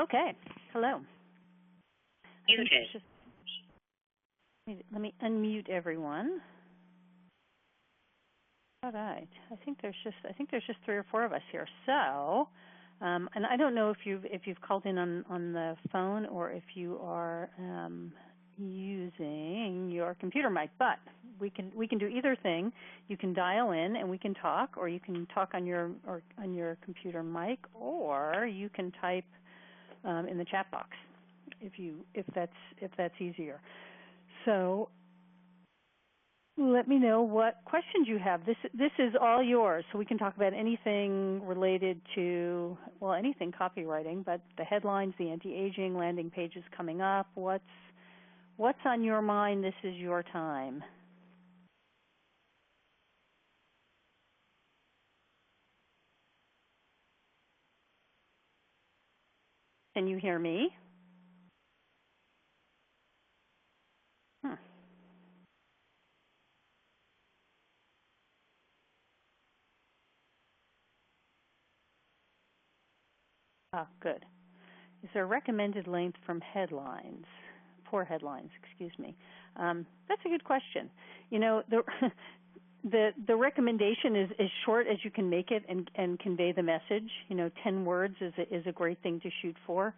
Okay. Hello. Muted. Let me unmute everyone. All right. I think there's just 3 or 4 of us here. So, and I don't know if you've called in on the phone or if you are using your computer mic, but we can do either thing. You can dial in and we can talk, or you can talk on your computer mic, or you can type in the chat box if that's easier. So let me know what questions you have. This is all yours, so we can talk about anything related to, well, anything copywriting, but the headlines, the anti-aging, landing pages coming up. What's on your mind? This is your time. Can you hear me? Oh, good. Is there a recommended length from headlines? Poor headlines, excuse me. That's a good question. You know, the recommendation is as short as you can make it and convey the message. You know, 10 words is a great thing to shoot for.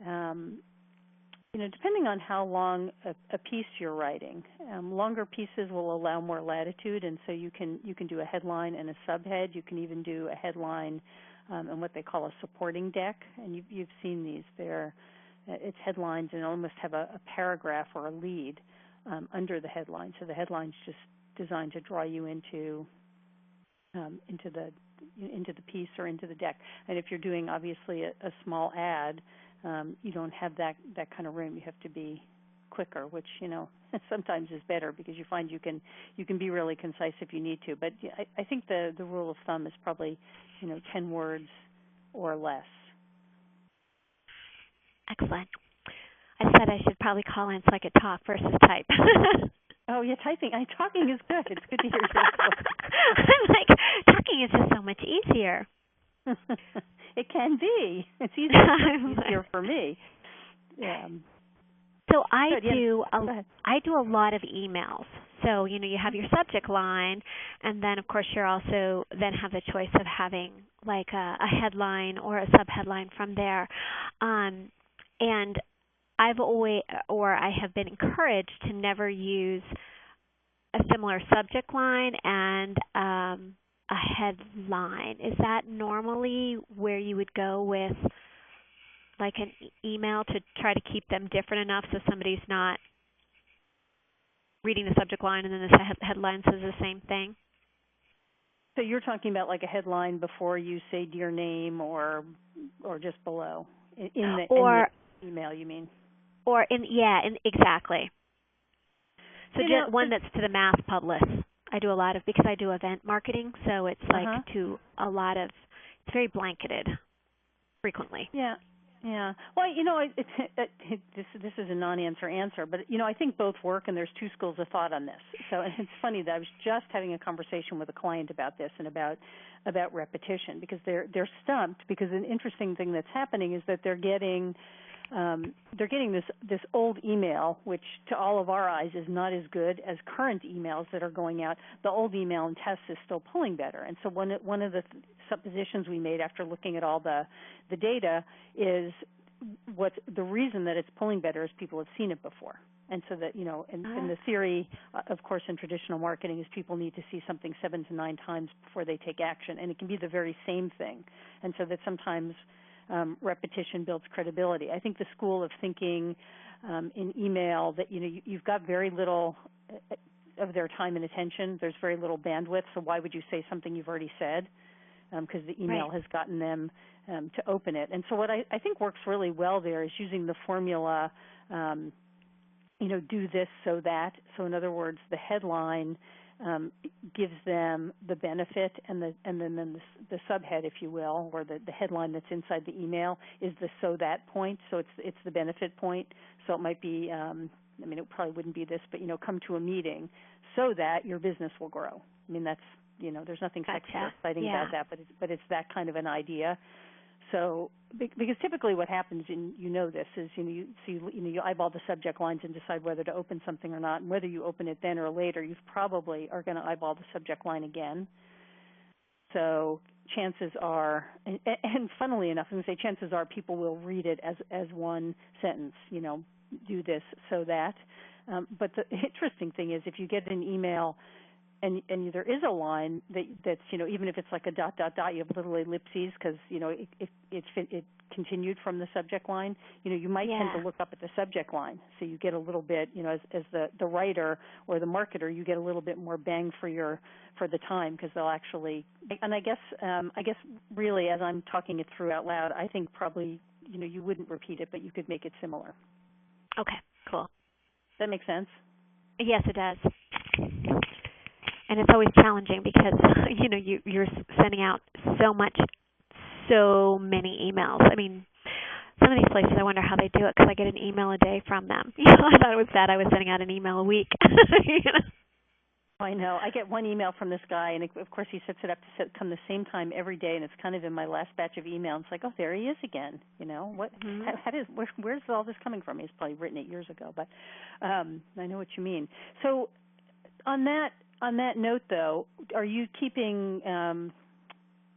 You know, depending on how long a piece you're writing, longer pieces will allow more latitude, and so you can do a headline and a subhead. You can even do a headline and what they call a supporting deck, and you've seen these. It's headlines and almost have a paragraph or a lead under the headline. So the headline's just designed to draw you into the piece or into the deck. And if you're doing obviously a small ad, you don't have that kind of room. You have to be quicker, which, you know, sometimes is better because you find you can be really concise if you need to. But I think the rule of thumb is probably, you know, 10 words or less. Excellent. I said I should probably call in so I could talk versus type. Oh, yeah, talking is good. It's good to hear your voice. I'm like, talking is just so much easier. It can be. It's easier for me. Yeah. So I do a lot of emails. So, you know, you have your subject line, and then, of course, you also then have the choice of having like a headline or a subheadline from there. And I have been encouraged to never use a similar subject line and a headline. Is that normally where you would go with like an email to try to keep them different enough so somebody's not reading the subject line and then the headline says the same thing? So you're talking about like a headline before you say dear name or just below in the email, you mean? Or exactly. So just one that's to the mass public. I do a lot of, because I do event marketing, so it's like to a lot of, it's very blanketed frequently. Yeah. Yeah. Well, you know, this is a non-answer answer, but, you know, I think both work, and there's 2 schools of thought on this. So, and it's funny that I was just having a conversation with a client about this and about repetition, because they're stumped, because an interesting thing that's happening is that they're getting this old email, which to all of our eyes is not as good as current emails that are going out. The old email and tests is still pulling better. And so one of the suppositions we made after looking at all the data is what the reason that it's pulling better is people have seen it before. And so that, you know, and the theory, of course, in traditional marketing is people need to see something 7 to 9 times before they take action. And it can be the very same thing. And so that sometimes repetition builds credibility. I think the school of thinking in email that, you know, you've got very little of their time and attention. There's very little bandwidth, so why would you say something you've already said? Because the email has gotten them to open it. And so what I think works really well there is using the formula, you know, do this so that. So in other words, the headline gives them the benefit, and then the subhead, if you will, or the headline that's inside the email is the so that point. So it's the benefit point. So it might be, I mean, it probably wouldn't be this, but, you know, come to a meeting so that your business will grow. I mean, that's, you know, there's nothing sexy or exciting about that, but it's that kind of an idea. So because typically what happens, and you know this, is you eyeball the subject lines and decide whether to open something or not, and whether you open it then or later, you probably are going to eyeball the subject line again. So chances are, and funnily enough, I'm going to say chances are people will read it as one sentence, do this so that. But the interesting thing is if you get an email and there is a line that's even if it's like a ... you have little ellipses because it continued from the subject line. You might tend to look up at the subject line, so you get a little bit as the writer or the marketer, you get a little bit more bang for the time because they'll actually. And I guess really as I'm talking it through out loud, I think probably you wouldn't repeat it, but you could make it similar. Okay, cool. Does that make sense? Yes, it does. And it's always challenging because, you're sending out so many emails. I mean, some of these places, I wonder how they do it because I get an email a day from them. I thought it was bad. I was sending out an email a week. I know. I get one email from this guy, and of course he sets it up to come the same time every day, and it's kind of in my last batch of emails. It's like, oh, there he is again. What? Mm-hmm. Where's all this coming from? He's probably written it years ago, but I know what you mean. So on that note, though, are you keeping?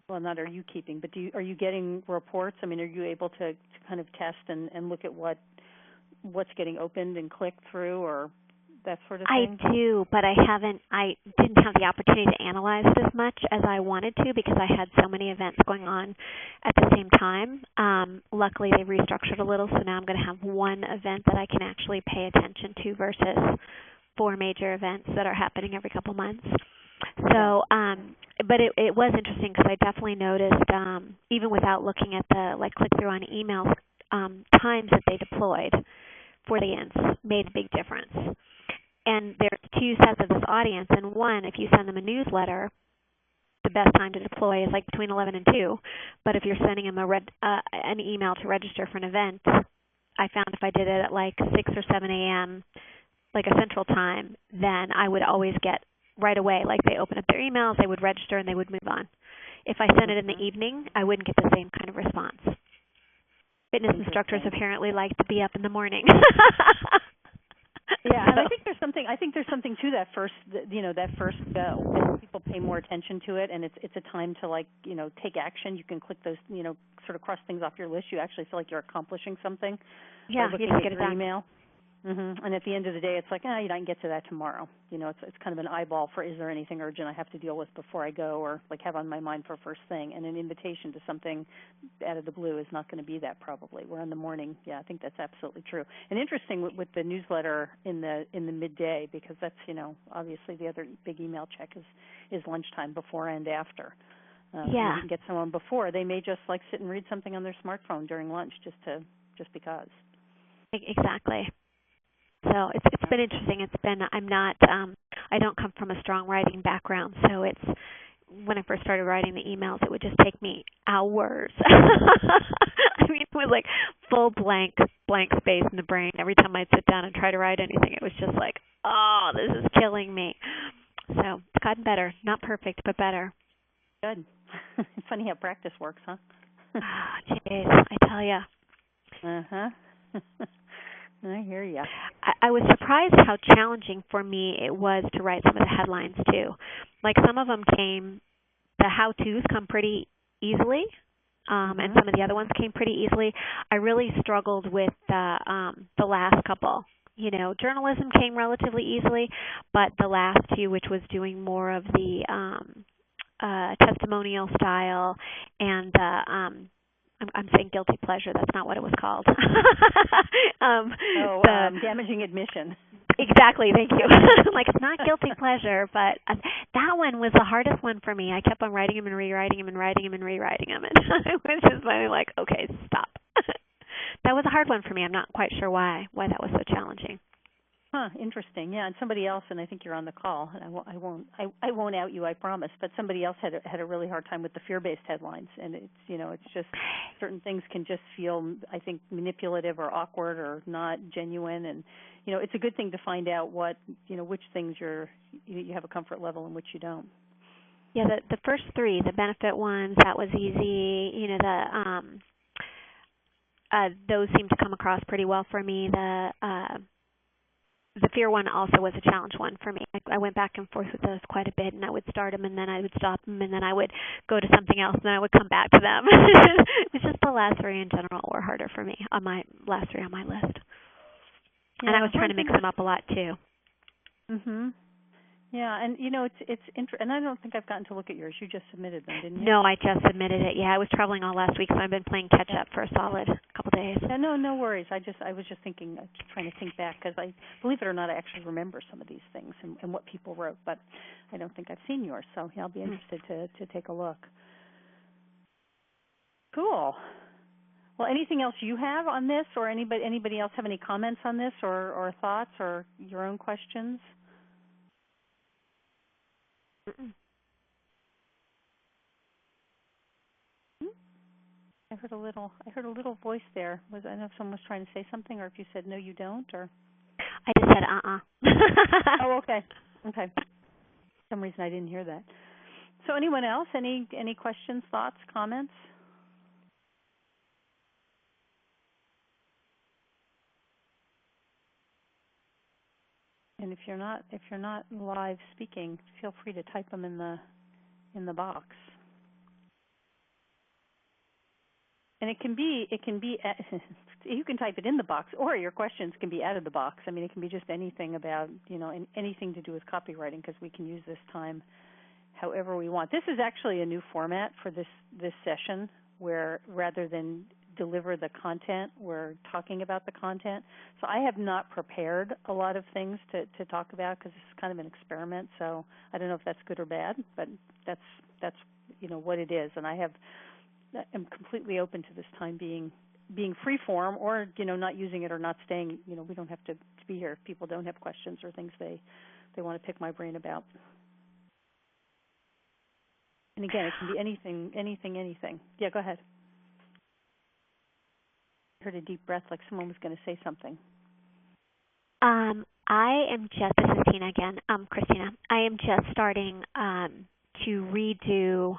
Well, not are you keeping, but are you getting reports? I mean, are you able to kind of test and look at what's getting opened and clicked through, or that sort of thing? I do, but I didn't have the opportunity to analyze it as much as I wanted to because I had so many events going on at the same time. Luckily, they restructured a little, so now I'm going to have one event that I can actually pay attention to versus 4 major events that are happening every couple months. So, but it was interesting because I definitely noticed, even without looking at the click-through on emails, times that they deployed for the audience made a big difference. And there's 2 sets of this audience, and one, if you send them a newsletter, the best time to deploy is between 11 and 2. But if you're sending them an email to register for an event, I found if I did it at 6 or 7 a.m., a central time, then I would always get right away, they open up their emails, they would register, and they would move on. If I sent it in the evening, I wouldn't get the same kind of response. Fitness instructors apparently like to be up in the morning. Yeah, and I think there's something to that first go. People pay more attention to it, and it's a time to take action. You can click those, sort of cross things off your list. You actually feel like you're accomplishing something. Yeah, you just get it done. Email. Mm-hmm. And at the end of the day, it's like, you can get to that tomorrow. It's kind of an eyeball for, is there anything urgent I have to deal with before I go, or have on my mind for first thing. And an invitation to something out of the blue is not going to be that probably. Where in the morning, I think that's absolutely true. And interesting with the newsletter in the midday, because that's obviously the other big email check is lunchtime, before and after. You can get someone before. They may just sit and read something on their smartphone during lunch just because. Exactly. So it's been interesting. I don't come from a strong writing background, so when I first started writing the emails, it would just take me hours. I mean, it was full blank space in the brain. Every time I'd sit down and try to write anything, it was just oh, this is killing me. So it's gotten better. Not perfect, but better. Good. It's funny how practice works, huh? Jeez, I tell ya. Uh-huh. I hear you. I was surprised how challenging for me it was to write some of the headlines, too. Some of them the how-tos come pretty easily, and some of the other ones came pretty easily. I really struggled with the last couple. Journalism came relatively easily, but the last 2, which was doing more of the testimonial style and I'm saying guilty pleasure. That's not what it was called. Damaging admission. Exactly. Thank you. It's not guilty pleasure, but that one was the hardest one for me. I kept on writing them and rewriting them and writing them and rewriting them, and I was just finally okay, stop. That was a hard one for me. I'm not quite sure why that was so challenging. Huh, interesting. Yeah, and somebody else, and I think you're on the call, and I won't out you, I promise, but somebody else had a really hard time with the fear-based headlines, and it's just certain things can just feel, I think, manipulative or awkward or not genuine, and it's a good thing to find out which things you have a comfort level and which you don't. Yeah, the first three, the benefit ones, that was easy. You know, those seem to come across pretty well for me. The fear one also was a challenge one for me. I went back and forth with those quite a bit, and I would start them, and then I would stop them, and then I would go to something else, and then I would come back to them. It's just the last three in general were harder for me, on my last three on my list. Yeah, and I was trying to mix them up a lot, too. Mhm. Yeah, and you know it's and I don't think I've gotten to look at yours. You just submitted them, didn't you? No, I just submitted it. Yeah, I was traveling all last week, so I've been playing catch up for a solid couple days. Yeah, no worries. I was just thinking, trying to think back because I believe it or not, I actually remember some of these things and what people wrote, but I don't think I've seen yours. So yeah, I'll be interested to take a look. Cool. Well, anything else you have on this, or anybody else have any comments on this, or thoughts, or your own questions? I heard a little voice there. I don't know if someone was trying to say something, or if you said no, you don't, or. I just said Oh, okay. Okay. For some reason I didn't hear that. So, anyone else? Any questions, thoughts, comments? And if you're not live speaking, feel free to type them in the box. And it can be you can type it in the box, or your questions can be out of the box. I mean, it can be just anything about, anything to do with copywriting, because we can use this time however we want. This is actually a new format for this session, where rather than deliver the content, we're talking about the content. So I have not prepared a lot of things to talk about, because this is kind of an experiment. So I don't know if that's good or bad, but that's what it is. And I'm completely open to this time being free form, or not using it or not staying. We don't have to be here if people don't have questions or things they want to pick my brain about. And again, it can be anything. Yeah, go ahead. I heard a deep breath, like someone was going to say something. This is Tina again, Christina. I am just starting to redo,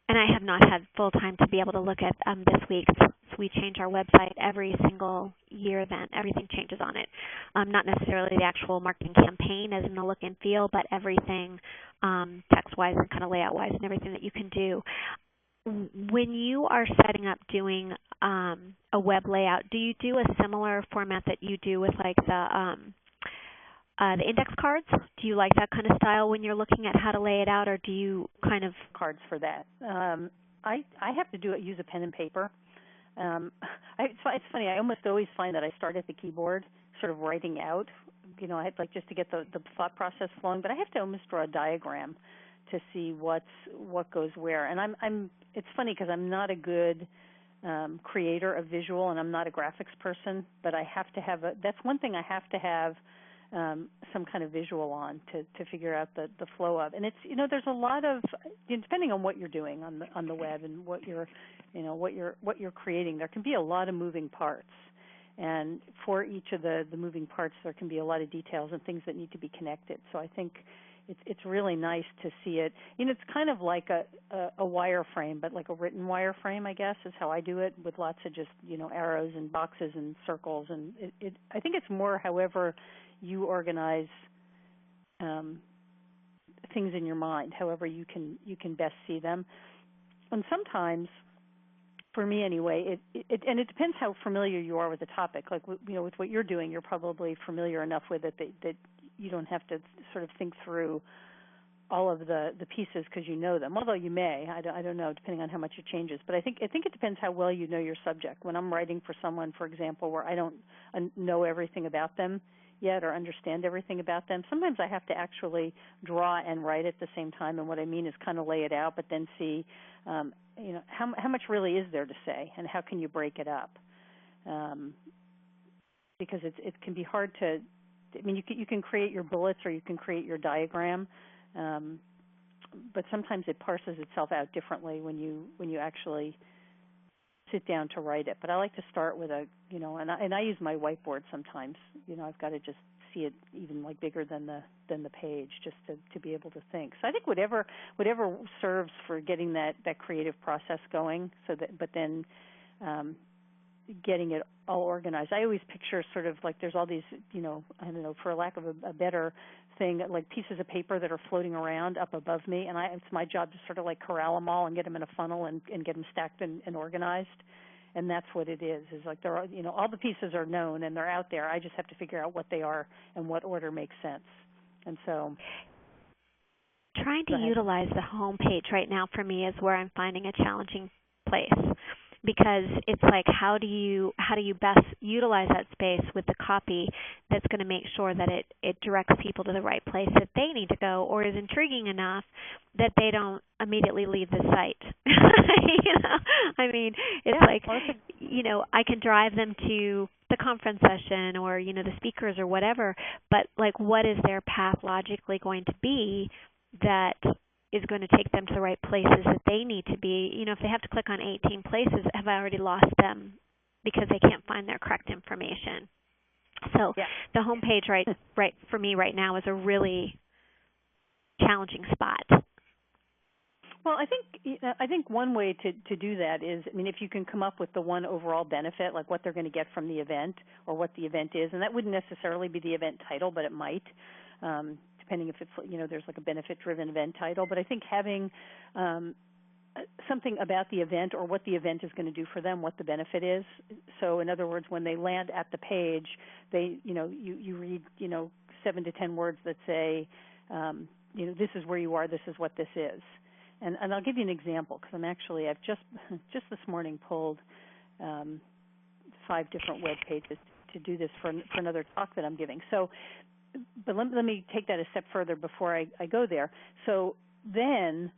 and I have not had full time to be able to look at this week. So we change our website every single year, then everything changes on it. Not necessarily the actual marketing campaign as in the look and feel, but everything text-wise and kind of layout-wise and everything that you can do. When you are setting up doing a web layout, do you do a similar format that you do with like the index cards? Do you like that kind of style when you're looking at how to lay it out, or do you kind of cards for that? I have to use a pen and paper. It's funny. I almost always find that I start at the keyboard, sort of writing out. I'd like just to get the thought process flowing, but I have to almost draw a diagram to see what goes where. And it's funny because I'm not a good creator of visual, and I'm not a graphics person, but I have to have that's one thing I have to have some kind of visual on to figure out the flow of. And it's there's a lot of, depending on what you're doing on the web and what you're creating, there can be a lot of moving parts. And for each of the moving parts, there can be a lot of details and things that need to be connected. So I think it's really nice to see it. It's kind of like a wireframe, but like a written wireframe, I guess, is how I do it, with lots of just arrows and boxes and circles. And I think it's more, however you organize things in your mind, however you can best see them. And sometimes, for me anyway, and it depends how familiar you are with the topic. Like with what you're doing, you're probably familiar enough with it that you don't have to sort of think through all of the pieces because you know them. Although you may, I don't know, depending on how much it changes. But I think it depends how well you know your subject. When I'm writing for someone, for example, where I don't know everything about them yet or understand everything about them, sometimes I have to actually draw and write at the same time. And what I mean is kind of lay it out, but then see, how much really is there to say, and how can you break it up? Because it can be hard to. I mean, you can create your bullets or you can create your diagram, but sometimes it parses itself out differently when you actually sit down to write it. But I like to start with and I use my whiteboard sometimes. I've got to just see it even like bigger than the page, just to be able to think. So I think whatever serves for getting that creative process going, but then getting it all organized. I always picture sort of like there's all these, I don't know, for lack of a better thing, like pieces of paper that are floating around up above me, and it's my job to sort of like corral them all and get them in a funnel and get them stacked and organized. And that's what it is like there are, all the pieces are known and they're out there. I just have to figure out what they are and what order makes sense. And so trying to utilize the home page right now for me is where I'm finding a challenging place, because it's like how do you best utilize that space with the copy that's going to make sure that it directs people to the right place that they need to go, or is intriguing enough that they don't immediately leave the site. I mean, it's I can drive them to the conference session or the speakers or whatever, but like what is their path logically going to be that is going to take them to the right places that they need to be? If they have to click on 18 places, have I already lost them because they can't find their correct information? So the homepage right for me right now is a really challenging spot. Well, I think one way to do that is, if you can come up with the one overall benefit, like what they're going to get from the event or what the event is, and that wouldn't necessarily be the event title, but it might. Depending if it's, there's like a benefit-driven event title. But I think having something about the event or what the event is going to do for them, what the benefit is. So in other words, when they land at the page, they, you read, 7 to 10 words that say, this is where you are, this is what this is. And I'll give you an example because I've just this morning pulled 5 different web pages to do this for another talk that I'm giving. So, but let me take that a step further before I go there. So then,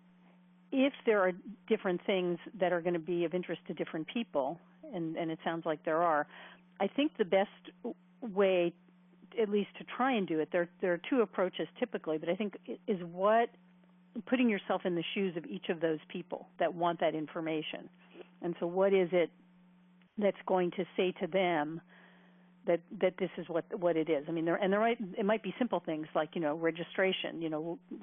if there are different things that are going to be of interest to different people, and it sounds like there are, I think the best way, at least to try and do it, there are 2 approaches typically, but I think is putting yourself in the shoes of each of those people that want that information. And so what is it that's going to say to them that this is what it is? It might be simple things like, registration,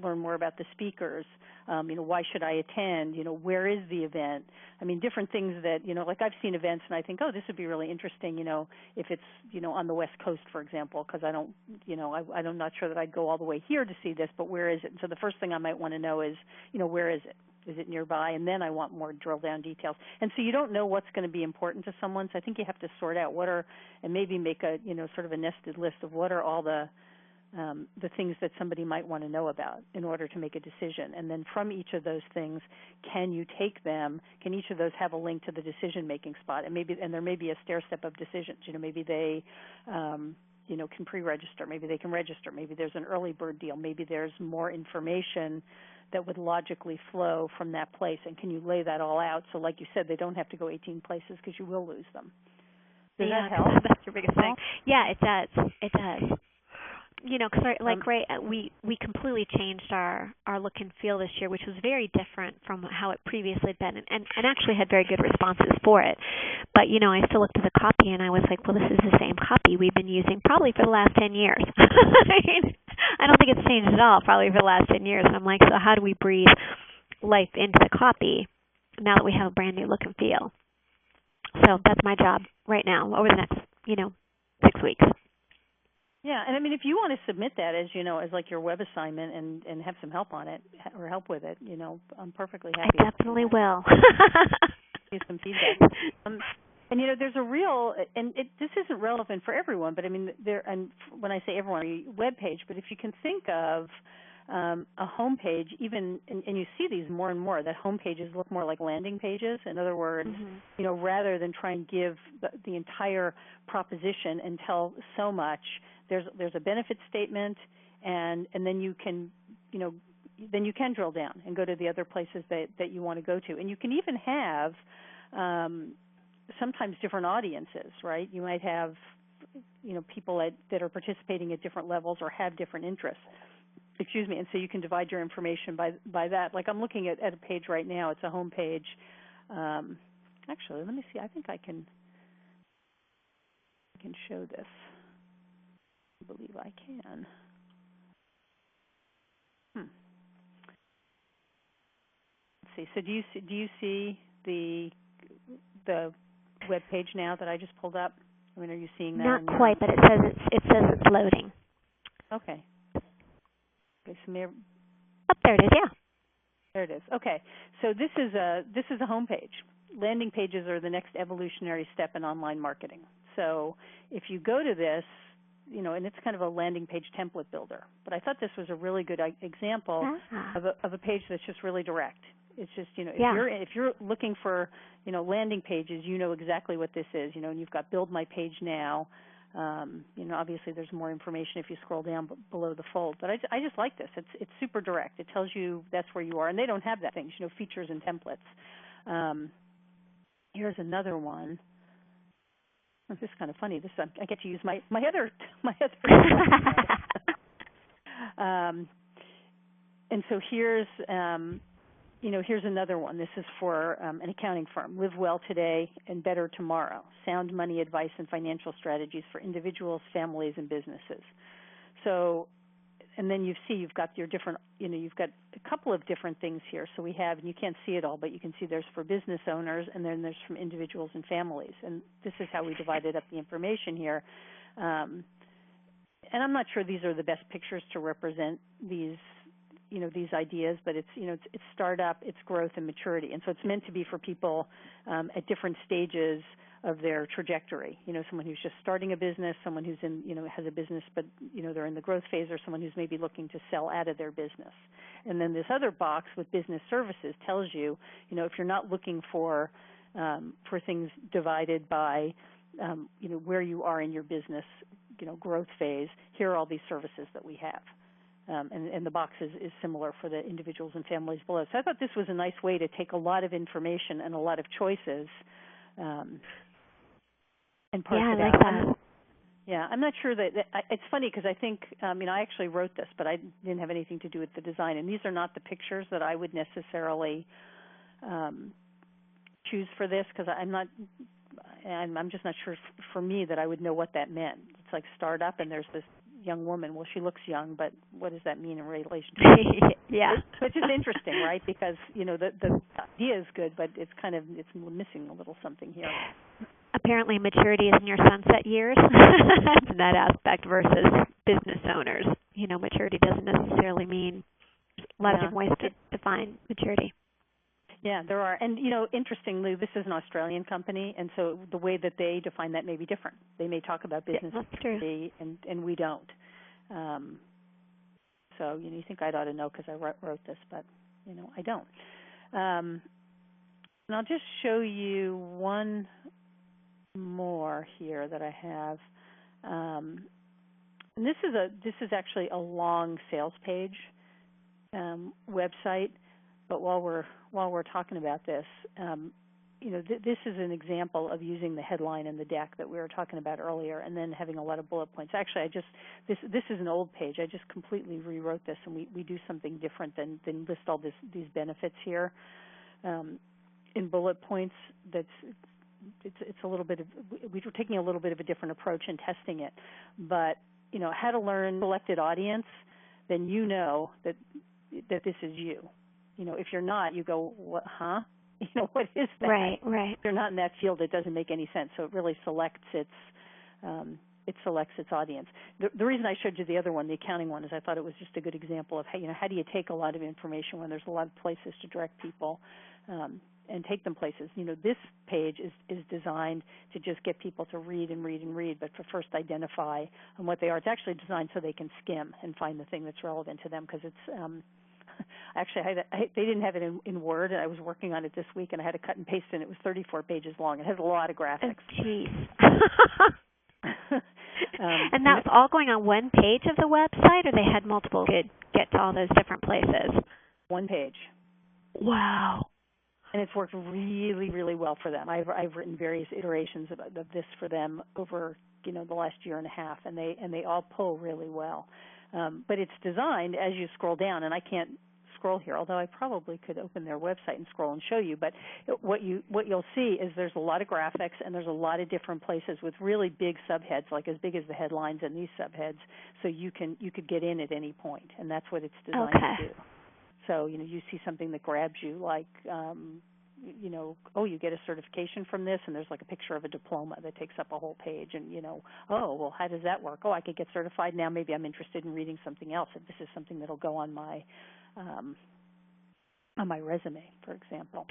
learn more about the speakers, why should I attend, where is the event? Different things that, like I've seen events and I think, oh, this would be really interesting, if it's, on the West Coast, for example, because I don't, I'm not sure that I'd go all the way here to see this, but where is it? And so the first thing I might want to know is, where is it? Is it nearby? And then I want more drill down details. And so you don't know what's going to be important to someone. So I think you have to sort out and maybe make a, sort of a nested list of what are all the things that somebody might want to know about in order to make a decision. And then from each of those things, can you take them? Can each of those have a link to the decision-making spot? And there may be a stair step of decisions. Maybe they can pre-register. Maybe they can register. Maybe there's an early bird deal. Maybe there's more information that would logically flow from that place. And can you lay that all out so, like you said, they don't have to go 18 places because you will lose them? Does that help? That's your biggest thing. Yeah, it does. It does. Because we completely changed our look and feel this year, which was very different from how it previously had been, and actually had very good responses for it. But, I still looked at the copy and I was like, well, this is the same copy we've been using probably for the last 10 years. I don't think it's changed at all probably for the last 10 years. And I'm like, so how do we breathe life into the copy now that we have a brand new look and feel? So that's my job right now over the next, 6 weeks. Yeah, and if you want to submit that as as like your web assignment and have some help on it or help with it, I'm perfectly happy. I definitely will. Give some feedback. And there's a real, and this isn't relevant for everyone, but and when I say everyone, a web page, but if you can think of a home page, even, and you see these more and more, that home pages look more like landing pages. In other words, rather than try and give the entire proposition and tell so much, there's a benefit statement, and then you can, then you can drill down and go to the other places that you want to go to. And you can even have sometimes different audiences, right? You might have, people that are participating at different levels or have different interests. Excuse me, and so you can divide your information by that. Like I'm looking at a page right now. It's a home page. Actually, let me see. I think I can show this. believe I can. Let's see. So do you see the web page now that I just pulled up? I mean, are you seeing that? Not quite, but it says it's loading. Okay. Okay. So there it is. Yeah. There it is. Okay. So this is a home page. Landing pages are the next evolutionary step in online marketing. So if you go to this, and it's kind of a landing page template builder. But I thought this was a really good example of a page that's just really direct. It's just, if you're looking for, landing pages, you know exactly what this is, and you've got Build My Page Now. Obviously there's more information if you scroll down below the fold. But I just like this. It's super direct. It tells you that's where you are. And they don't have that things, features and templates. Here's another one. This is kind of funny. I get to use my other. And so here's another one. This is for an accounting firm. Live well today and better tomorrow. Sound money advice and financial strategies for individuals, families, and businesses. So, and then you've got your different, you've got a couple of different things here. So we have, and you can't see it all, but you can see there's for business owners, and then there's from individuals and families. And this is how we divided up the information here. And I'm not sure these are the best pictures to represent these ideas, but it's startup, it's growth and maturity. And so it's meant to be for people at different stages of their trajectory. Someone who's just starting a business, someone who's in, has a business, but, they're in the growth phase, or someone who's maybe looking to sell out of their business. And then this other box with business services tells you, if you're not looking for things divided by, where you are in your business, growth phase, here are all these services that we have. And the box is similar for the individuals and families below. So I thought this was a nice way to take a lot of information and a lot of choices and parse it out. I like that. Yeah, I'm not sure that it's funny because I think, I actually wrote this, but I didn't have anything to do with the design. And these are not the pictures that I would necessarily choose for this, because I'm just not sure for me that I would know what that meant. It's like startup, and there's this young woman. Well, she looks young, but what does that mean in relation to Yeah. It's just interesting, right? Because, the idea is good, but it's missing a little something here. Apparently maturity is in your sunset years in that aspect versus business owners. Maturity doesn't necessarily mean a lot of different ways to define maturity. Yeah, there are. And, interestingly, this is an Australian company, and so the way that they define that may be different. They may talk about business maturity, and we don't. So, you think I ought to know because I wrote this, but, I don't. And I'll just show you one more here that I have. And this is actually a long sales page website. But while we're talking about this, this is an example of using the headline and the deck that we were talking about earlier, and then having a lot of bullet points. Actually, this is an old page. I just completely rewrote this, and we do something different than list all these benefits here in bullet points. It's a little bit of, we were taking a little bit of a different approach in testing it. But how to learn selected audience, then that this is you. If you're not, you go, what, huh? What is that? Right. If you're not in that field, it doesn't make any sense. So it really selects its audience. The reason I showed you the other one, the accounting one, is I thought it was just a good example of how do you take a lot of information when there's a lot of places to direct people and take them places. This page is designed to just get people to read and read and read, but to first identify on what they are. It's actually designed so they can skim and find the thing that's relevant to them, because it's actually, they didn't have it in Word, and I was working on it this week, and I had to cut and paste it, and it was 34 pages long. It has a lot of graphics. Oh, jeez. And that's all going on one page of the website, or they had multiple could get to all those different places? One page. Wow. And it's worked really, really well for them. I've written various iterations of this for them over the last year and a half, and they all pull really well. But it's designed as you scroll down, and I can't scroll here, although I probably could open their website and scroll and show you. But what you'll see is there's a lot of graphics and there's a lot of different places with really big subheads, like as big as the headlines in these subheads. So you could get in at any point, and that's what it's designed to do. So you see something that grabs you, like you get a certification from this, and there's like a picture of a diploma that takes up a whole page, and oh, well, how does that work? Oh, I could get certified now. Maybe I'm interested in reading something else. If this is something that'll go on my resume, for example.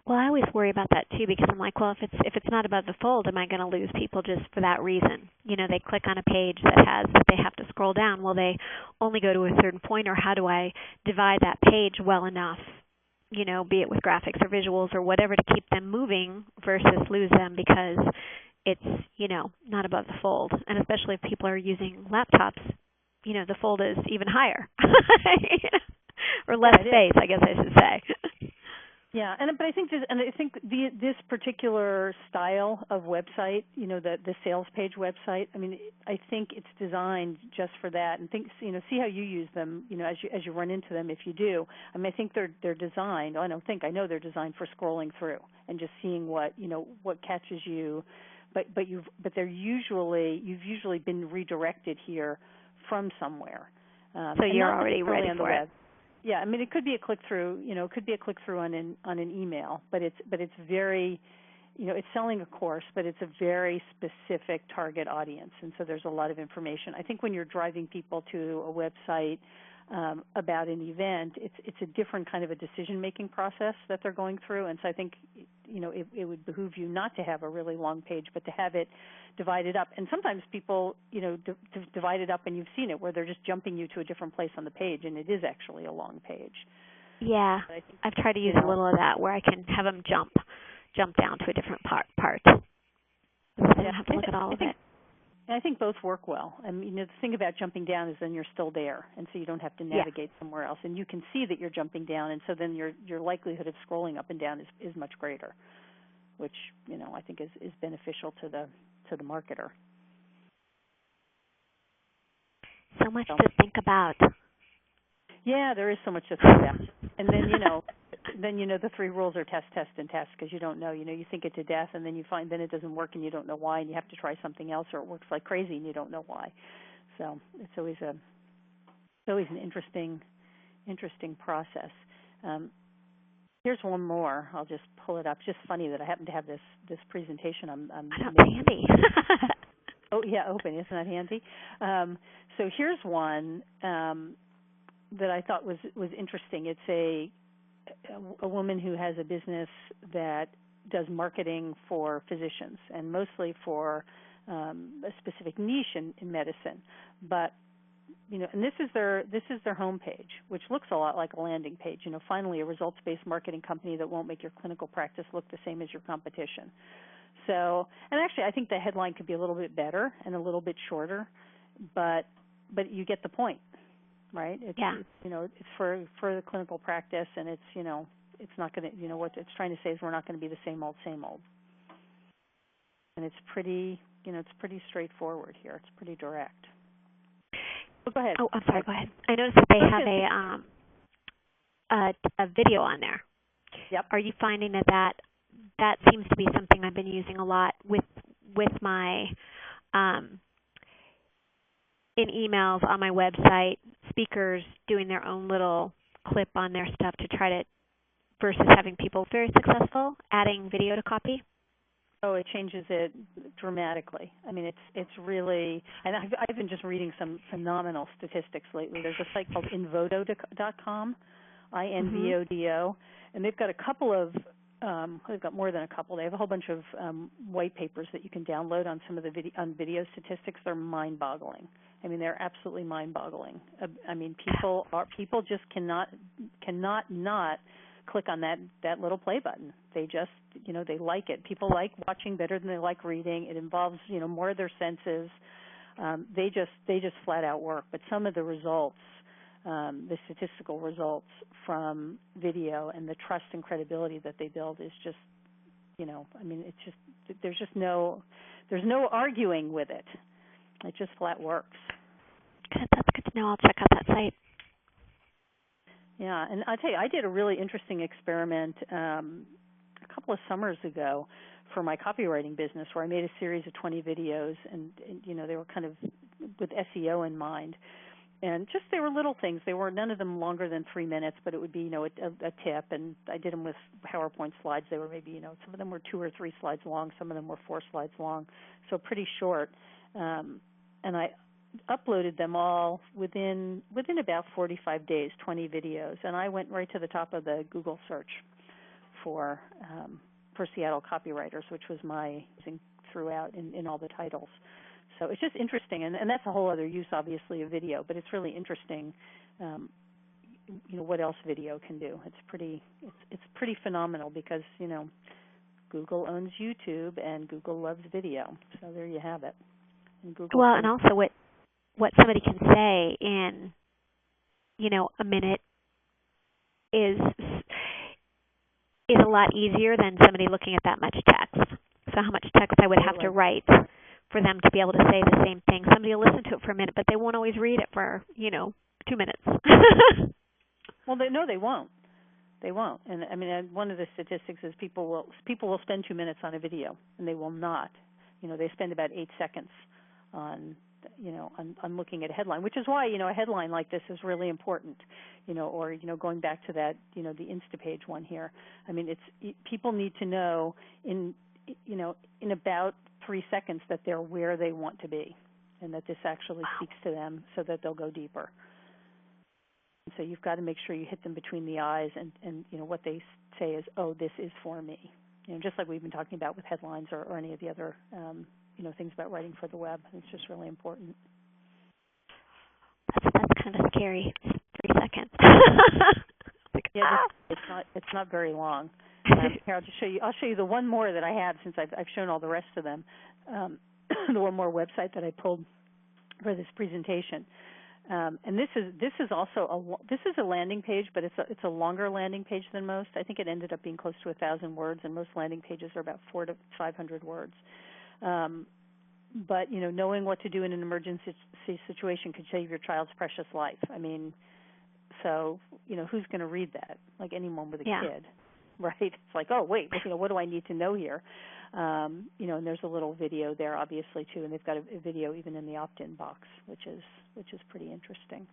Well, I always worry about that too, because I'm like, well, if it's not above the fold, am I going to lose people just for that reason? They click on a page that they have to scroll down. Will they only go to a certain point, or how do I divide that page well enough, be it with graphics or visuals or whatever, to keep them moving versus lose them because it's, not above the fold. And especially if people are using laptops, the fold is even higher or less space, I guess I should say. Yeah, but I think this particular style of website, the sales page website, I think it's designed just for that. And see how you use them, as you run into them, if you do. I think they're designed. I know they're designed for scrolling through and just seeing what catches you. But you've usually been redirected here from somewhere. So you're already ready for it. Yeah, it could be a click through. It could be a click through on an email, but it's very, it's selling a course, but it's a very specific target audience, and so there's a lot of information. I think when you're driving people to a website about an event, it's a different kind of a decision-making process that they're going through, and so I think it would behoove you not to have a really long page, but to have it divided up. And sometimes people divide it up, and you've seen it where they're just jumping you to a different place on the page, and it is actually a long page. Yeah, I've tried to use a little of that where I can have them jump down to a different part. So I don't have to look at all of it. And I think both work well. The thing about jumping down is then you're still there, and so you don't have to navigate somewhere else. And you can see that you're jumping down, and so then your likelihood of scrolling up and down is much greater, which I think is beneficial to the marketer. So much to think about. Yeah, there is so much to think about. And then the 3 rules are test, and test, because you don't know. You think it to death, and then you find then it doesn't work, and you don't know why, and you have to try something else, or it works like crazy, and you don't know why. So it's always an interesting process. Here's one more. I'll just pull it up. Just funny that I happen to have this presentation. That's handy. Oh yeah, open. Isn't that handy? So here's one that I thought was interesting. It's a woman who has a business that does marketing for physicians, and mostly for a specific niche in medicine. But and this is their homepage, which looks a lot like a landing page. Finally, a results-based marketing company that won't make your clinical practice look the same as your competition. So, and actually, I think the headline could be a little bit better and a little bit shorter, but you get the point, right? It's for the clinical practice, and it's not going to what it's trying to say is we're not going to be the same old, and it's pretty straightforward here. It's pretty direct. Oh, go ahead. Oh, I'm sorry. Go ahead. I noticed that they have a video on there. Yep. Are you finding that seems to be something I've been using a lot with my in emails on my website, speakers doing their own little clip on their stuff to try to, versus having people very successful adding video to copy? Oh, it changes it dramatically. It's really, and I've been just reading some phenomenal statistics lately. There's a site called Invodo.com, INVODO, and they've got a couple of, they've got more than a couple. They have a whole bunch of white papers that you can download on some of the video statistics. They're mind-boggling. They're absolutely mind-boggling. People just cannot not click on that little play button. They just, they like it. People like watching better than they like reading. It involves, more of their senses. They just flat out work. But some of the results, the statistical results from video and the trust and credibility that they build is just, it's just, there's no arguing with it. It just flat works. Good. That's good to know. I'll check out that site. Yeah, and I tell you, I did a really interesting experiment a couple of summers ago for my copywriting business, where I made a series of 20 videos, and they were kind of with SEO in mind, and just they were little things. They were none of them longer than 3 minutes, but it would be a tip, and I did them with PowerPoint slides. They were maybe some of them were 2 or 3 slides long, some of them were 4 slides long, so pretty short, and I uploaded them all within about 45 days, 20 videos, and I went right to the top of the Google search for Seattle copywriters, which was my thing throughout in all the titles. So it's just interesting, and that's a whole other use, obviously, of video, but it's really interesting, what else video can do. It's pretty phenomenal because, Google owns YouTube and Google loves video. So there you have it. And Google and also what somebody can say in, a minute is a lot easier than somebody looking at that much text. So how much text I would have to write for them to be able to say the same thing. Somebody will listen to it for a minute, but they won't always read it for, 2 minutes. Well, they won't. They won't. And I mean, one of the statistics is people will spend 2 minutes on a video, and they will not. They spend about 8 seconds on looking at a headline, which is why, a headline like this is really important, or, going back to that, the Instapage one here. I mean, people need to know in about 3 seconds that they're where they want to be and that this actually speaks to them so that they'll go deeper. And so you've got to make sure you hit them between the eyes and what they say is, oh, this is for me. Just like we've been talking about with headlines or any of the other things about writing for the web. It's just really important. That's kind of scary. 3 seconds. Yeah, it's not very long. Here, I'll show you the one more that I have since I've shown all the rest of them. The one more website that I pulled for this presentation. And this is also a landing page, but it's a longer landing page than most. I think it ended up being close to 1,000 words, and most landing pages are about 400 to 500 words. But knowing what to do in an emergency situation could save your child's precious life. I mean, so who's going to read that? Like anyone with a kid, right? It's like, oh wait, what do I need to know here? And there's a little video there, obviously too, and they've got a video even in the opt-in box, which is pretty interesting.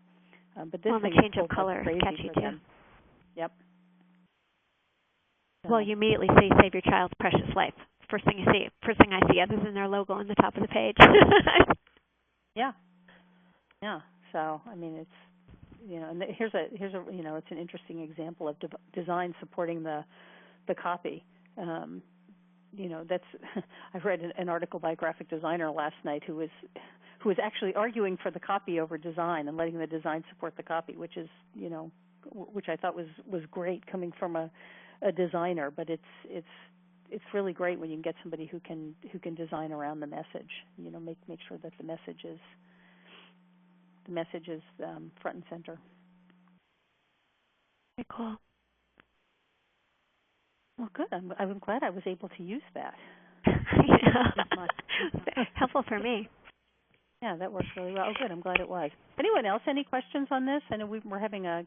But this the thing change of color is catchy too. Them. Yep. Well, you immediately say save your child's precious life. First thing I see, other than their logo on the top of the page. Yeah. So I mean, it's and here's a it's an interesting example of design supporting the copy. That's I've read an article by a graphic designer last night who was actually arguing for the copy over design and letting the design support the copy, which is which I thought was great coming from a designer, but it's really great when you can get somebody who can design around the message. Make sure that the message is front and center. Very cool. Well, good. I'm glad I was able to use that. Helpful for me. Yeah, that worked really well. Oh, good. I'm glad it was. Anyone else? Any questions on this? I know we're having a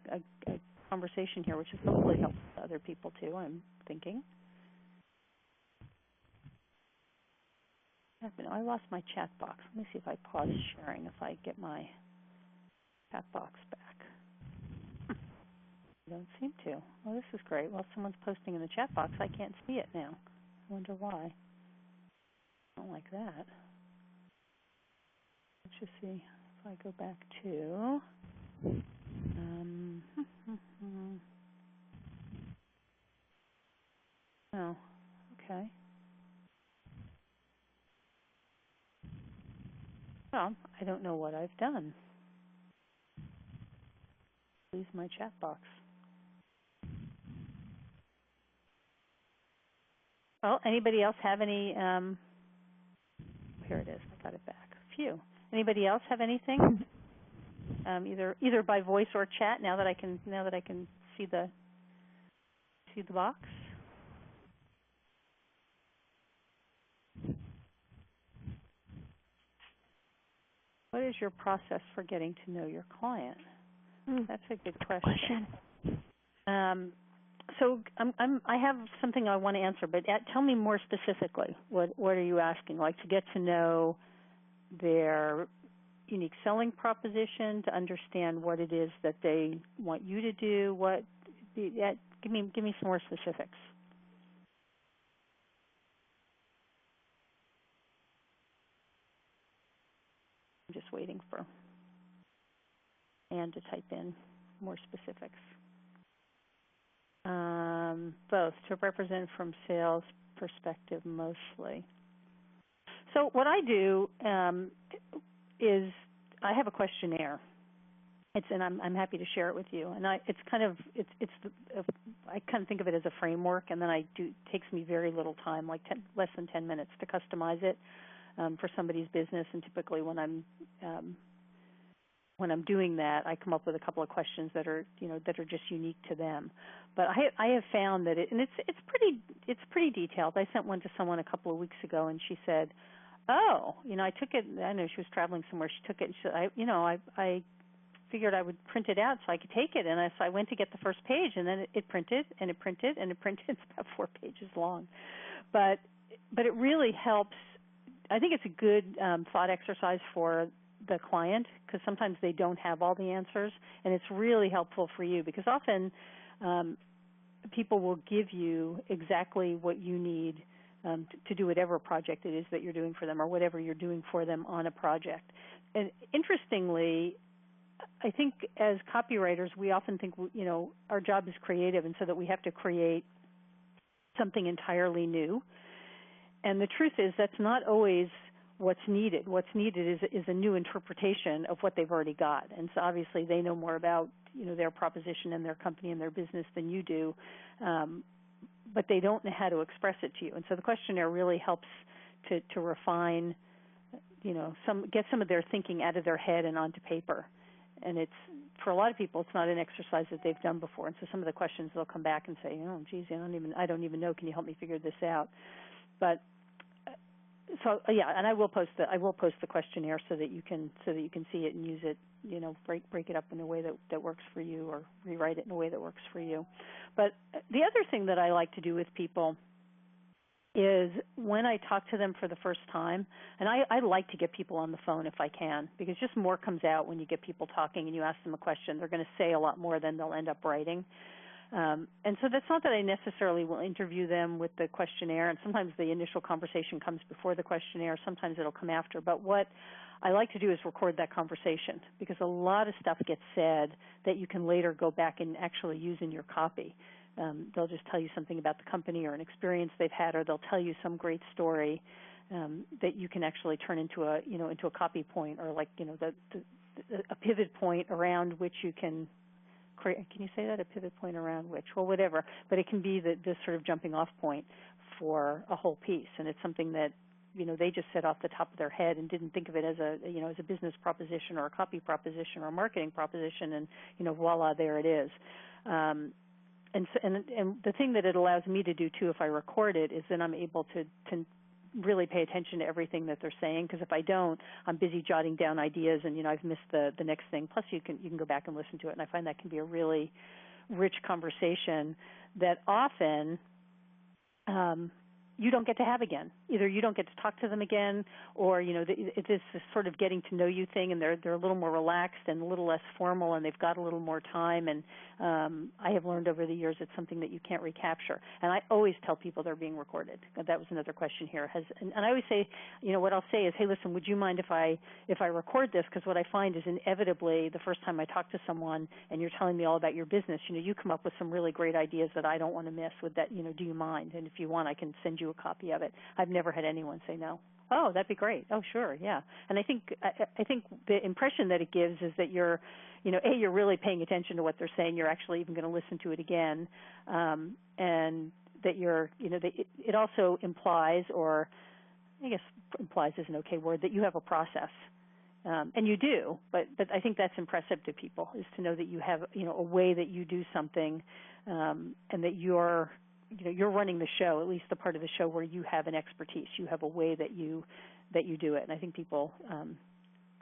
conversation here, which is hopefully helpful to other people too, I'm thinking. I lost my chat box. Let me see if I pause sharing, if I get my chat box back. I don't seem to. Well, this is great. Well, someone's posting in the chat box. I can't see it now. I wonder why. I don't like that. Let's just see if I go back to... Oh, okay. Well, I don't know what I've done. Lose my chat box. Well, anybody else have any? Here it is. I got it back. Phew. Anybody else have anything? Either by voice or chat. Now that I can see the box. What is your process for getting to know your client? That's a good question. So I have something I want to answer, but tell me more specifically. What are you asking? Like to get to know their unique selling proposition, to understand what it is that they want you to do. Give me some more specifics. I'm just waiting for Anne to type in more specifics. Both, to represent from sales perspective mostly. So what I do is I have a questionnaire. And I'm happy to share it with you. And I kind of think of it as a framework, and then it takes me very little time, like less than 10 minutes, to customize it for somebody's business. And typically when I'm doing that, I come up with a couple of questions that are just unique to them. But I have found that it's pretty detailed. I sent one to someone a couple of weeks ago, and she said, "Oh, I took it." I know she was traveling somewhere. She took it, and I figured I would print it out so I could take it. And so I went to get the first page, and then it printed, and it printed, and it printed. It's about 4 pages long, but it really helps. I think it's a good thought exercise for the client, because sometimes they don't have all the answers, and it's really helpful for you, because often people will give you exactly what you need to do whatever project it is that you're doing for them, or whatever you're doing for them on a project. And interestingly, I think as copywriters, we often think our job is creative, and so that we have to create something entirely new. And the truth is that's not always what's needed. What's needed is a new interpretation of what they've already got. And so obviously they know more about their proposition and their company and their business than you do, but they don't know how to express it to you. And so the questionnaire really helps to refine, get some of their thinking out of their head and onto paper. And it's, for a lot of people, it's not an exercise that they've done before. And so some of the questions, they'll come back and say, "Oh, geez, I don't even know. Can you help me figure this out?" But so yeah, and I will post the questionnaire so that you can see it and use it. Break it up in a way that works for you, or rewrite it in a way that works for you. But the other thing that I like to do with people is when I talk to them for the first time, and I like to get people on the phone if I can, because just more comes out when you get people talking and you ask them a question. They're going to say a lot more than they'll end up writing. And so that's not that I necessarily will interview them with the questionnaire, and sometimes the initial conversation comes before the questionnaire, sometimes it'll come after. But what I like to do is record that conversation, because a lot of stuff gets said that you can later go back and actually use in your copy. They'll just tell you something about the company or an experience they've had, or they'll tell you some great story that you can actually turn into a copy point, or like a pivot point around which you can create. Can you say that? A pivot point around which? Well, whatever. But it can be this sort of jumping off point for a whole piece, and it's something that they just said off the top of their head and didn't think of it as a business proposition or a copy proposition or a marketing proposition, and voila, there it is. And the thing that it allows me to do too, if I record it, is then I'm able to really pay attention to everything that they're saying, because if I don't, I'm busy jotting down ideas, and I've missed the next thing. Plus, you can go back and listen to it, and I find that can be a really rich conversation that often you don't get to have again. Either you don't get to talk to them again, or it's this sort of getting to know you thing, and they're a little more relaxed and a little less formal, and they've got a little more time. And I have learned over the years it's something that you can't recapture. And I always tell people they're being recorded. That was another question here. And I always say, what I'll say is, hey, listen, would you mind if I record this? Because what I find is inevitably the first time I talk to someone and you're telling me all about your business, you come up with some really great ideas that I don't want to miss. Would that, do you mind? And if you want, I can send you a copy of it. I've never had anyone say no. Oh, that'd be great. Oh, sure, yeah. And I think the impression that it gives is that you're really paying attention to what they're saying. You're actually even going to listen to it again, and that it also implies, or I guess implies is an okay word, that you have a process. And you do, but I think that's impressive to people, is to know that you have a way that you do something, and that you're running the show, at least the part of the show where you have an expertise. You have a way that you do it, and I think people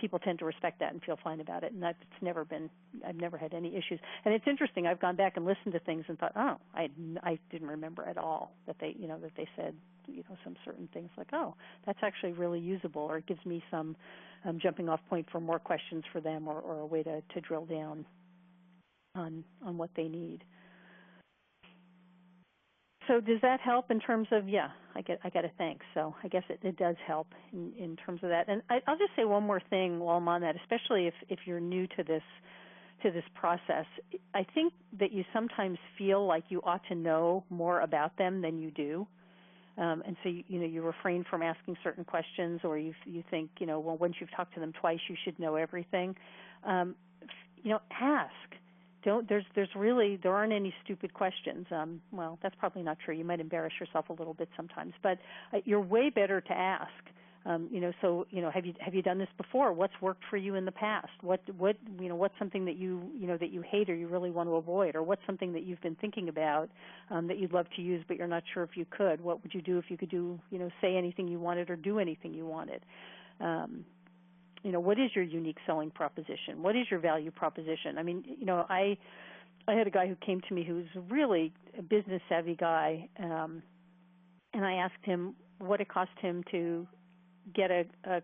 people tend to respect that and feel fine about it, and I've never had any issues. And it's interesting. I've gone back and listened to things and thought, oh, I didn't remember at all that they said some certain things like, oh, that's actually really usable, or it gives me some jumping off point for more questions for them, or a way to drill down on what they need. So does that help in terms of, I got a thanks. So I guess it does help in terms of that. And I'll just say one more thing while I'm on that, especially if you're new to this process. I think that you sometimes feel like you ought to know more about them than you do. And so you refrain from asking certain questions, or you think, well, once you've talked to them twice, you should know everything. Ask. There aren't any stupid questions. Well, that's probably not true. You might embarrass yourself a little bit sometimes, but you're way better to ask. So have you done this before? What's worked for you in the past? What's something that you hate or you really want to avoid, or what's something that you've been thinking about that you'd love to use but you're not sure if you could? What would you do if you could say anything you wanted or do anything you wanted? What is your unique selling proposition? What is your value proposition? I mean, I had a guy who came to me who was really a business savvy guy, and I asked him what it cost him to get a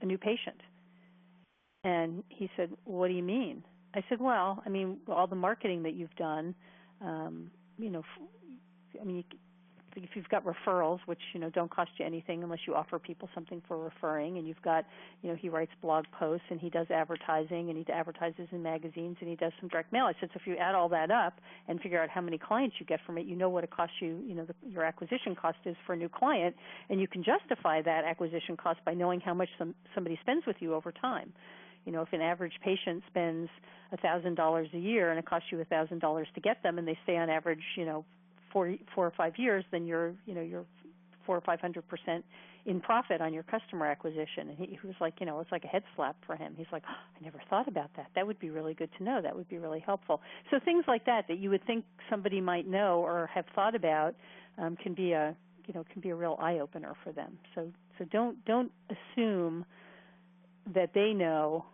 new patient. And he said, "What do you mean?" I said, "Well, I mean, all the marketing that you've done, if you've got referrals, which, don't cost you anything unless you offer people something for referring, and you've got, he writes blog posts, and he does advertising, and he advertises in magazines, and he does some direct mail." I said, so if you add all that up and figure out how many clients you get from it, what it costs you, your acquisition cost is for a new client, and you can justify that acquisition cost by knowing how much somebody spends with you over time. If an average patient spends $1,000 a year and it costs you $1,000 to get them, and they stay on average, 4 or 5 years, then you're 400 or 500% in profit on your customer acquisition. And he was like, it's like a head slap for him. He's like, oh, I never thought about that. That would be really good to know. That would be really helpful. So things like that you would think somebody might know or have thought about can be a real eye opener for them. So don't assume that they know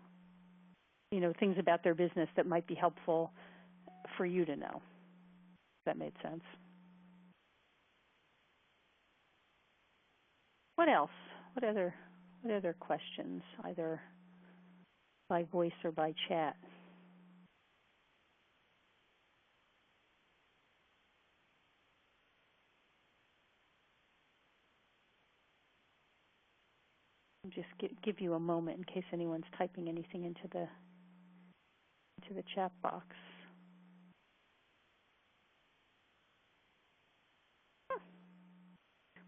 things about their business that might be helpful for you to know. If that made sense. What else? What other questions, either by voice or by chat? I'll just give you a moment in case anyone's typing anything into the chat box.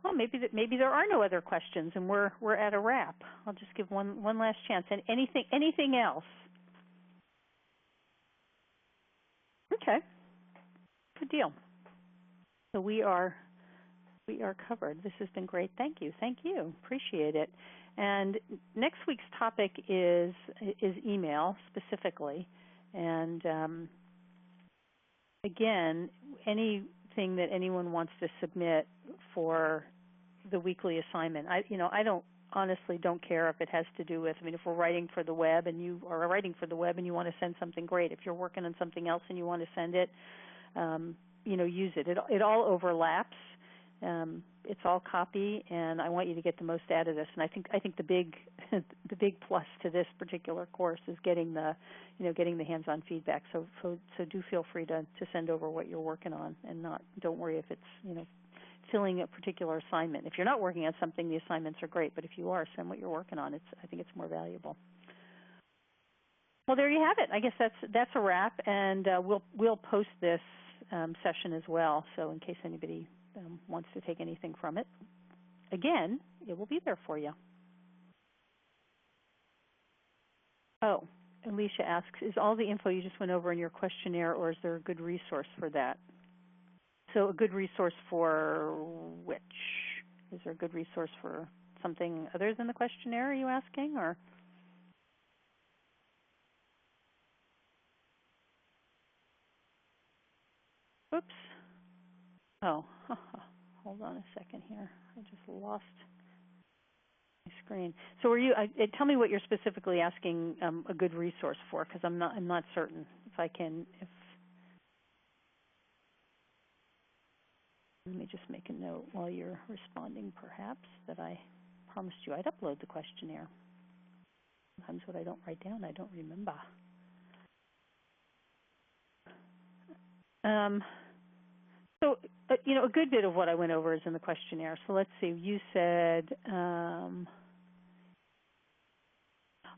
Well, maybe there are no other questions, and we're at a wrap. I'll just give one last chance. And anything else? Okay, good deal. So we are covered. This has been great. Thank you. Appreciate it. And next week's topic is email specifically, and again, anything that anyone wants to submit for the weekly assignment. I honestly don't care if it has to do with, if we're writing for the web and you are writing for the web and you want to send something, great. If you're working on something else and you want to send it, use it. It all overlaps. It's all copy, and I want you to get the most out of this. And I think the big plus to this particular course is getting the hands-on feedback. So do feel free to send over what you're working on, and don't worry if it's filling a particular assignment. If you're not working on something, the assignments are great, but if you are, send what you're working on. I think it's more valuable. Well, there you have it. I guess that's a wrap, and we'll post this session as well. So in case anybody wants to take anything from it, again, it will be there for you. Oh, Alicia asks, is all the info you just went over in your questionnaire, or is there a good resource for that? So a good resource for which? Is there a good resource for something other than the questionnaire, are you asking? Or? Oops. Oh, hold on a second here. I just lost my screen. So tell me what you're specifically asking a good resource for, because I'm not certain if I can. Let me just make a note while you're responding, perhaps, that I promised you I'd upload the questionnaire. Sometimes what I don't write down, I don't remember. So, a good bit of what I went over is in the questionnaire. So let's see. You said,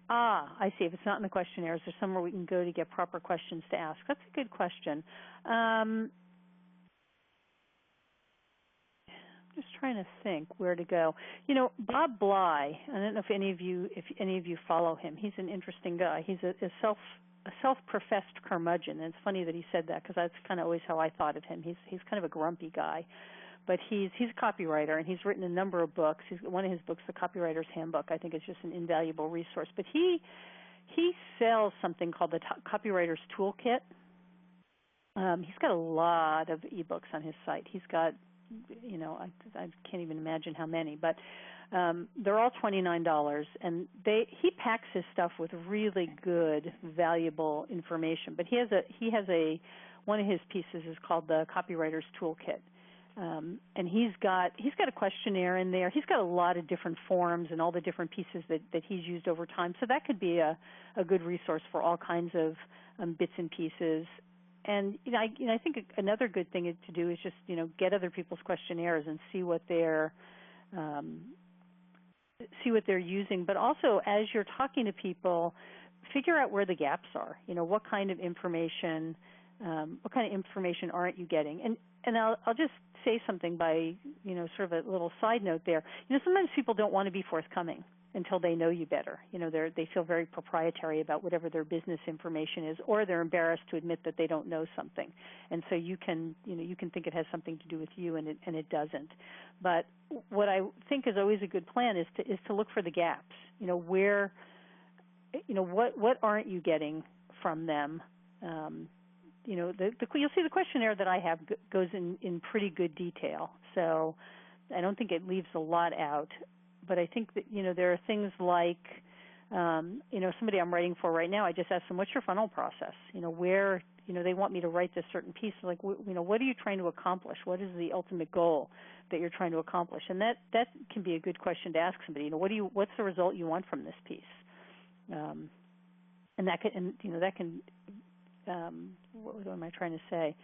I see. If it's not in the questionnaire, is there somewhere we can go to get proper questions to ask? That's a good question. Just trying to think where to go. Bob Bly, I don't know if any of you follow him. He's an interesting guy. He's a self-professed curmudgeon, and it's funny that he said that, because that's kind of always how I thought of him. He's kind of a grumpy guy, but he's a copywriter, and he's written a number of books. One of his books, The Copywriter's Handbook, I think is just an invaluable resource. But he sells something called the Copywriters Toolkit. He's got a lot of ebooks on his site. He's got, I can't even imagine how many, but they're all $29, and he packs his stuff with really good, valuable information. But he has one of his pieces is called the Copywriters Toolkit, and he's got a questionnaire in there. He's got a lot of different forms and all the different pieces that he's used over time. So that could be a good resource for all kinds of bits and pieces. And I think another good thing to do is just get other people's questionnaires and see what they're using. But also, as you're talking to people, figure out where the gaps are. What kind of information aren't you getting? And I'll just say something by sort of a little side note there. Sometimes people don't want to be forthcoming until they know you better. They feel very proprietary about whatever their business information is, or they're embarrassed to admit that they don't know something. And so you can think it has something to do with you, and it doesn't. But what I think is always a good plan is to look for the gaps. Where, what aren't you getting from them? You'll see the questionnaire that I have goes in pretty good detail. So I don't think it leaves a lot out. But I think that, there are things like, somebody I'm writing for right now, I just asked them, what's your funnel process? Where, they want me to write this certain piece. Like, what are you trying to accomplish? What is the ultimate goal that you're trying to accomplish? And that can be a good question to ask somebody. What's the result you want from this piece? And that can, what am I trying to say?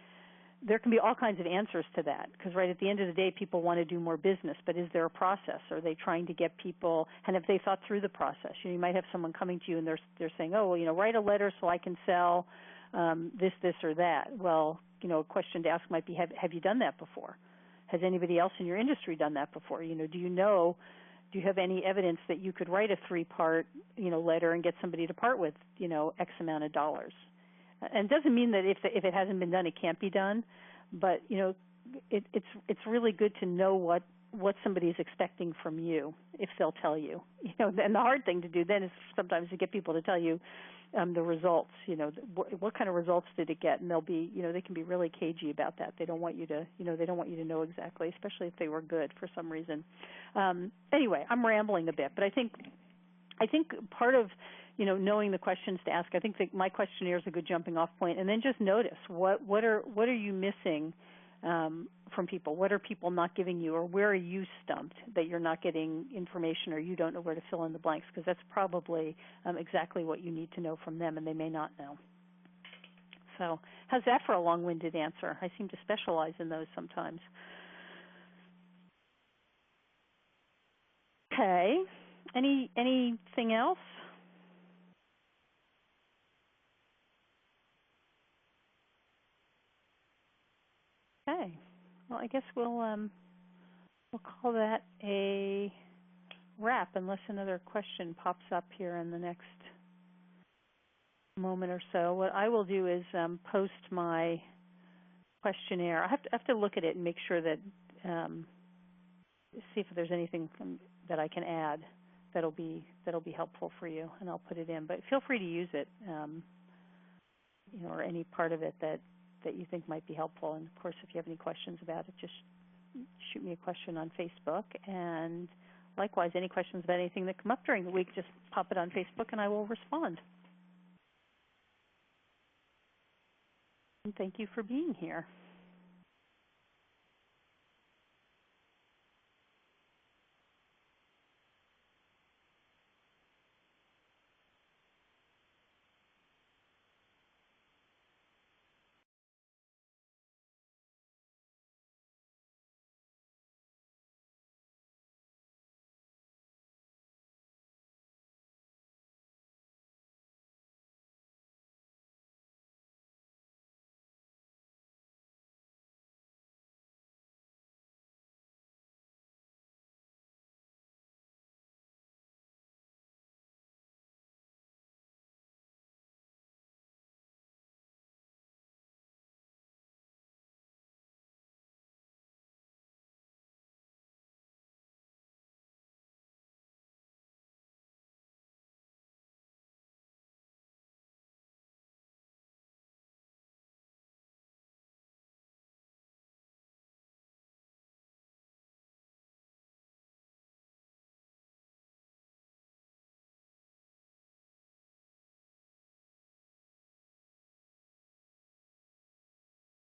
There can be all kinds of answers to that, because right at the end of the day, people want to do more business, but is there a process? Are they trying to get people, and have they thought through the process? You might have someone coming to you and they're saying, write a letter so I can sell this, or that. Well, a question to ask might be, have you done that before? Has anybody else in your industry done that before? Do you have any evidence that you could write a 3-part, letter and get somebody to part with, X amount of dollars? And it doesn't mean that if it hasn't been done, it can't be done. But it's really good to know what somebody is expecting from you, if they'll tell you. And the hard thing to do then is sometimes to get people to tell you the results. What kind of results did it get? And they'll be, they can be really cagey about that. They don't want you to, they don't want you to know exactly, especially if they were good for some reason. Anyway, I'm rambling a bit, but I think part of knowing the questions to ask, I think that my questionnaire is a good jumping off point, and then just notice what are you missing from people? What are people not giving you, or where are you stumped that you're not getting information, or you don't know where to fill in the blanks? Because that's probably exactly what you need to know from them, and they may not know. So, how's that for a long-winded answer? I seem to specialize in those sometimes. Okay. Anything else? Okay. Well, I guess we'll call that a wrap, unless another question pops up here in the next moment or so. What I will do is post my questionnaire. I have to look at it and make sure that see if there's anything that I can add that'll be helpful for you, and I'll put it in. But feel free to use it, or any part of it that you think might be helpful. And of course, if you have any questions about it, just shoot me a question on Facebook, likewise, any questions about anything that come up during the week, just pop it on Facebook and I will respond. And thank you for being here.